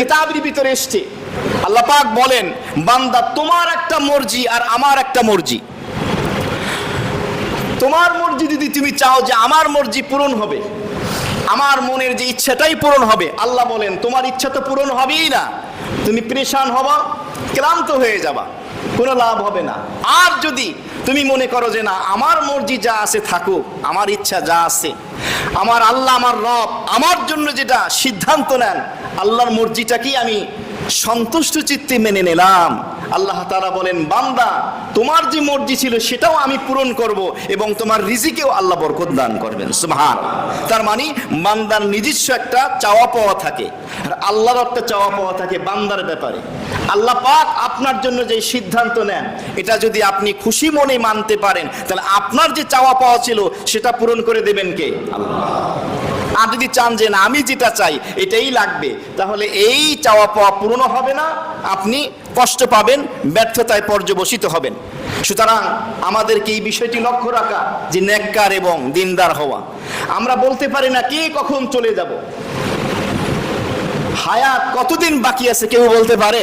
কিতাবের ভিতরে এসেছে, আল্লাহ পাক বলেন, বান্দা তোমার একটা মর্জি আর আমার একটা মর্জি। তোমার মর্জি যদি তুমি চাও যে আমার মর্জি পূরণ হবে, আমার মনের যে ইচ্ছাটাই পূরণ হবে, আল্লাহ বলেন তোমার ইচ্ছা তো পূরণ হবেই না, তুমি পরেশান হবা, ক্লান্ত হয়ে যাবা, কোনো লাভ হবে না। আর যদি তুমি মনে করো যে না, আমার মর্জি যা আছে থাকুক, আমার ইচ্ছা যা আছে, আমার আল্লাহ আমার রব আমার জন্য যেটা সিদ্ধান্ত নেন, আল্লাহর মর্জিটাকেই আমি সন্তুষ্ট চিত্তে মেনে নিলাম। আল্লাহ তাআলা বলেন, বান্দা তোমার যে মর্জি ছিল সেটাও আমি পূরণ করব এবং তোমার রিজিকেও আল্লাহ বরকত দান করবেন। সুবহানাল্লাহ। তার মানে বান্দার নিজস্ব একটা চাওয়া পাওয়া থাকে, আর আল্লাহর একটা চাওয়া পাওয়া থাকে বান্দার ব্যাপারে। আল্লাহ পাক আপনার জন্য যে সিদ্ধান্ত নেন, এটা যদি আপনি খুশি মনে মানতে পারেন, তাহলে আপনার যে চাওয়া পাওয়া ছিল সেটা পূরণ করে দেবেন কে? আল্লাহ। আর যদি চান যে না আমি যেটা চাই এটাই লাগবে, তাহলে এই চাওয়া পাওয়া পূরণ হবে না, আপনি কষ্ট পাবেন, ব্যর্থতায় পর্যবসিত হবেন। সুতরাং আমাদেরকে এই বিষয়টি লক্ষ্য রাখা যে নেককার এবং দিনদার হওয়া। আমরা বলতে পারি না কে কখন চলে যাব, হায়াত কতদিন বাকি আছে কেউ বলতে পারে?